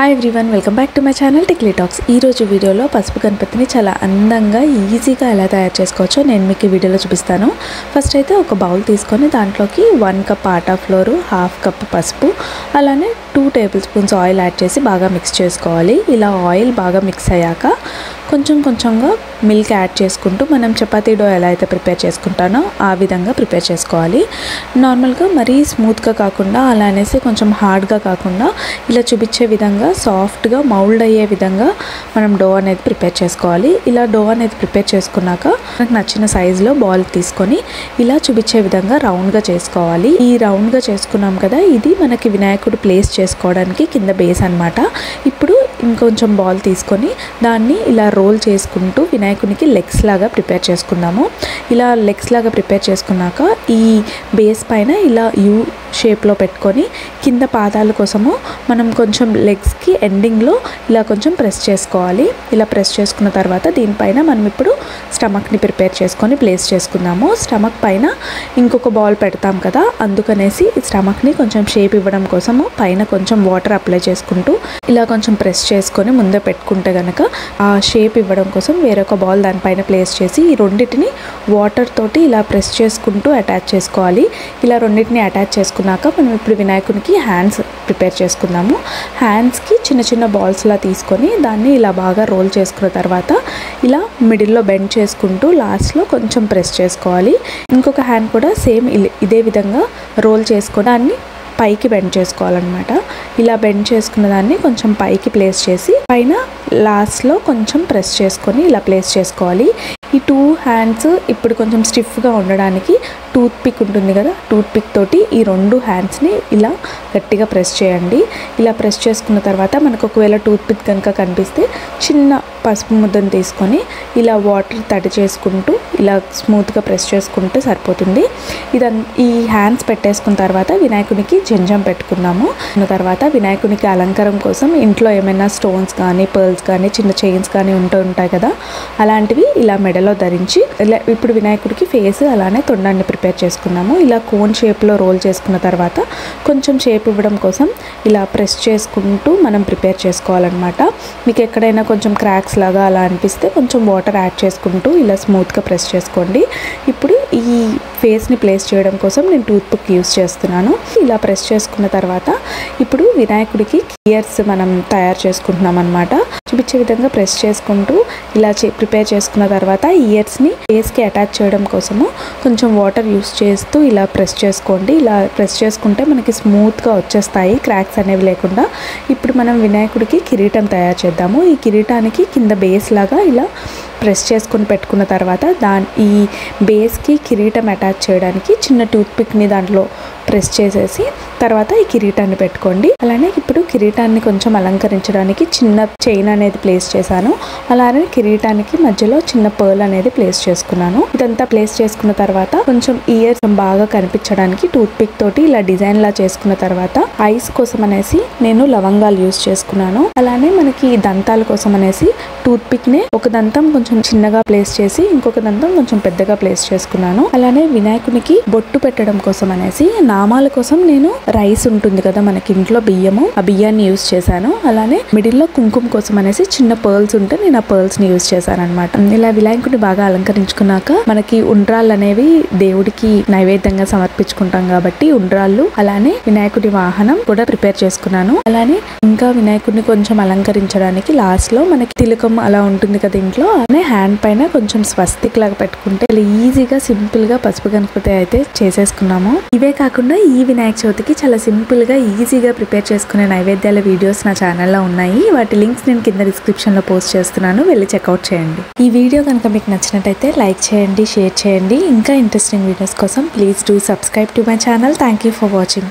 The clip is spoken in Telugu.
Hi everyone, welcome back to my channel tikli talks. ఈరోజు వీడియోలో పసుపు గణపతిని చాలా అందంగా ఈజీగా ఎలా తయారు చేసుకోవచ్చో నేను మీకు ఈ వీడియోలో చూపిస్తాను. ఫస్ట్ అయితే ఒక బౌల్ తీసుకొని దాంట్లోకి 1 కప్ ఆటా ఫ్లోరు, 1/2 కప్ పసుపు, అలానే 2 టేబుల్ స్పూన్స్ ఆయిల్ యాడ్ చేసి బాగా మిక్స్ చేసుకోవాలి. ఇలా ఆయిల్ బాగా మిక్స్ అయ్యాక కొంచెంగా మిల్క్ యాడ్ చేసుకుంటూ మనం చపాతీ డో ఎలా అయితే ప్రిపేర్ చేసుకుంటానో ఆ విధంగా ప్రిపేర్ చేసుకోవాలి. నార్మల్గా మరీ స్మూత్గా కాకుండా, అలా అనేసి కొంచెం హార్డ్గా కాకుండా ఇలా చూపించే విధంగా సాఫ్ట్గా మౌల్డ్ అయ్యే విధంగా మనం డో అనేది ప్రిపేర్ చేసుకోవాలి. ఇలా డో అనేది ప్రిపేర్ చేసుకున్నాక మనకు నచ్చిన సైజులో బాల్ తీసుకొని ఇలా చూపించే విధంగా రౌండ్గా చేసుకోవాలి. ఈ రౌండ్గా చేసుకున్నాం కదా, ఇది మనకి వినాయకుడు ప్లేస్ చేసుకోవడానికి కింద బేస్ అన్నమాట. ఇప్పుడు ఇంకొంచెం బాల్ తీసుకొని దాన్ని ఇలా రోల్ చేసుకుంటూ వినాయకునికి లెగ్స్ లాగా ప్రిపేర్ చేసుకుందాము. ఇలా లెగ్స్ లాగా ప్రిపేర్ చేసుకున్నాక ఈ బేస్ పైన ఇలా యూ షేప్లో పెట్టుకొని కింద పాదాల కోసము మనం కొంచెం లెగ్స్కి ఎండింగ్లో ఇలా కొంచెం ప్రెస్ చేసుకోవాలి. ఇలా ప్రెస్ చేసుకున్న తర్వాత దీనిపైన మనం ఇప్పుడు స్టమక్ని ప్రిపేర్ చేసుకొని ప్లేస్ చేసుకుందాము. స్టమక్ పైన ఇంకొక బాల్ పెడతాం కదా, అందుకనేసి ఈ స్టమక్ని కొంచెం షేప్ ఇవ్వడం కోసము పైన కొంచెం వాటర్ అప్లై చేసుకుంటూ ఇలా కొంచెం ప్రెస్ చేసుకొని ముందే పెట్టుకుంటే కనుక ఆ షేప్ ఇవ్వడం కోసం వేరొక బాల్ దానిపైన ప్లేస్ చేసి ఈ రెండింటిని వాటర్ తోటి ఇలా ప్రెస్ చేసుకుంటూ అటాచ్ చేసుకోవాలి. ఇలా రెండింటిని అటాచ్ చేసుకున్నాక మనం ఇప్పుడు వినాయకునికి హ్యాండ్స్ ప్రిపేర్ చేసుకుందాము. హ్యాండ్స్కి చిన్న బాల్స్లా తీసుకొని దాన్ని ఇలా బాగా రోల్ చేసుకున్న తర్వాత ఇలా మిడిల్లో బెండ్ చేసుకుంటూ లాస్ట్లో కొంచెం ప్రెస్ చేసుకోవాలి. ఇంకొక హ్యాండ్ కూడా సేమ్ ఇదే విధంగా రోల్ చేసుకొని దాన్ని పైకి బెండ్ చేసుకోవాలన్నమాట. ఇలా బెండ్ చేసుకున్న దాన్ని కొంచెం పైకి ప్లేస్ చేసి పైన లాస్ట్లో కొంచెం ప్రెస్ చేసుకొని ఇలా ప్లేస్ చేసుకోవాలి. ఈ 2 హ్యాండ్స్ ఇప్పుడు కొంచెం స్టిఫ్గా ఉండడానికి టూత్ పిక్ ఉంటుంది కదా, టూత్ పిక్ తోటి ఈ 2 హ్యాండ్స్ని ఇలా గట్టిగా ప్రెస్ చేయండి. ఇలా ప్రెస్ చేసుకున్న తర్వాత మనకు ఒకవేళ టూత్ పిక్ కనుక కనిపిస్తే చిన్న పసుపు ముద్దను తీసుకొని ఇలా వాటర్ తడి చేసుకుంటూ ఇలా స్మూత్గా ప్రెస్ చేసుకుంటే సరిపోతుంది. ఈ హ్యాండ్స్ పెట్టేసుకున్న తర్వాత వినాయకునికి జంజం పెట్టుకున్నాము. తర్వాత వినాయకునికి అలంకారం కోసం ఇంట్లో ఏమైనా స్టోన్స్ కానీ పర్ల్స్ కానీ చిన్న చైన్స్ కానీ ఉంటాయి కదా, అలాంటివి ఇలా మెడలో ధరించి ఇప్పుడు వినాయకుడికి ఫేస్ అలానే తొండాన్ని ప్రిపేర్ చేసుకున్నాము. ఇలా కోన్ షేప్లో రోల్ చేసుకున్న తర్వాత కొంచెం షేప్ ఇవ్వడం కోసం ఇలా ప్రెస్ చేసుకుంటూ మనం ప్రిపేర్ చేసుకోవాలన్నమాట. మీకు ఎక్కడైనా కొంచెం క్రాక్స్ లాగా అలా అనిపిస్తే కొంచెం వాటర్ యాడ్ చేసుకుంటూ ఇలా స్మూత్గా ప్రెస్ చేసుకోండి. ఇప్పుడు ఈ ఫేస్ని ప్లేస్ చేయడం కోసం నేను టూత్ పిక్ యూస్ చేస్తున్నాను. ఇలా ప్రెస్ చేసుకున్న తర్వాత ఇప్పుడు వినాయకుడికి ఇయర్స్ మనం తయారు చేసుకుంటున్నాం అనమాట. చూపించే విధంగా ప్రెస్ చేసుకుంటూ ఇలా ప్రిపేర్ చేసుకున్న తర్వాత ఇయర్స్ని ఫేస్కి అటాచ్ చేయడం కోసము కొంచెం వాటర్ యూస్ చేస్తూ ఇలా ప్రెస్ చేసుకోండి. ఇలా ప్రెస్ చేసుకుంటే మనకి స్మూత్గా వచ్చేస్తాయి, క్రాక్స్ అనేవి లేకుండా. ఇప్పుడు మనం వినాయకుడికి కిరీటం తయారు చేద్దాము. ఈ కిరీటానికి కింద బేస్ లాగా ఇలా ప్రెస్ చేసుకొని పెట్టుకున్న తర్వాత ఈ బేస్కి కిరీటం అటాచ్ చేయడానికి చిన్న టూత్ పిక్ని దాంట్లో ప్రెస్ చేసేసి తర్వాత ఈ కిరీటాన్ని పెట్టుకోండి. అలానే ఇప్పుడు కిరీటాన్ని కొంచెం అలంకరించడానికి చిన్న చైన్ అనేది ప్లేస్ చేశాను. అలానే కిరీటానికి మధ్యలో చిన్న పర్ల్ అనేది ప్లేస్ చేసుకున్నాను. ఇదంతా ప్లేస్ చేసుకున్న తర్వాత కొంచెం ఇయర్స్ బాగా కనిపించడానికి టూత్ పిక్ తోటి ఇలా డిజైన్ లా చేసుకున్న తర్వాత ఐస్ కోసం అనేసి నేను లవంగాలు యూస్ చేసుకున్నాను. అలానే మనకి దంతాల కోసం అనేసి టూత్ పిక్ ని ఒక దంతం కొంచెం చిన్నగా ప్లేస్ చేసి ఇంకొక దంతం కొంచెం పెద్దగా ప్లేస్ చేసుకున్నాను. అలానే వినాయకునికి బొట్టు పెట్టడం కోసం అనేసి నామాల కోసం నేను రైస్ ఉంటుంది కదా మనకి ఇంట్లో బియ్యము, ఆ బియ్యాన్ని యూస్ చేశాను. అలానే మిడిల్ లో కుంకుమ కోసం అనేసి చిన్న పర్ల్స్ ఉంటే నేను ఆ పర్ల్స్ ని యూస్ చేశాను అనమాట. ఇలా వినాయకుడిని బాగా అలంకరించుకున్నాక మనకి ఉండ్రాళ్ళు అనేవి దేవుడికి నైవేద్యంగా సమర్పించుకుంటాం కాబట్టి ఉండ్రాళ్ళు, అలానే వినాయకుడి వాహనం కూడా ప్రిపేర్ చేసుకున్నాను. అలానే ఇంకా వినాయకుడిని కొంచెం అలంకరించడానికి లాస్ట్ లో మనకి తిలకం అలా ఉంటుంది కదా ఇంట్లో, అలానే హ్యాండ్ పైన కొంచెం స్వస్తిక్ లాగా పెట్టుకుంటే ఈజీగా సింపుల్ గా పసుపు గణపతి అయితే చేసేసుకున్నాము. ఇవే కాకుండా ఈ వినాయక చవితికి చాలా సింపుల్ గా ఈజీగా ప్రిపేర్ చేసుకునే నైవేద్యాల వీడియోస్ నా ఛానల్లో ఉన్నాయి. వాటి లింక్స్ నేను కింద డిస్క్రిప్షన్ లో పోస్ట్ చేస్తున్నాను, వెళ్ళి చెక్అవుట్ చేయండి. ఈ వీడియో కనుక మీకు నచ్చినట్టయితే లైక్ చేయండి, షేర్ చేయండి. ఇంకా ఇంట్రెస్టింగ్ వీడియోస్ కోసం please do subscribe to my channel. Thank you for watching.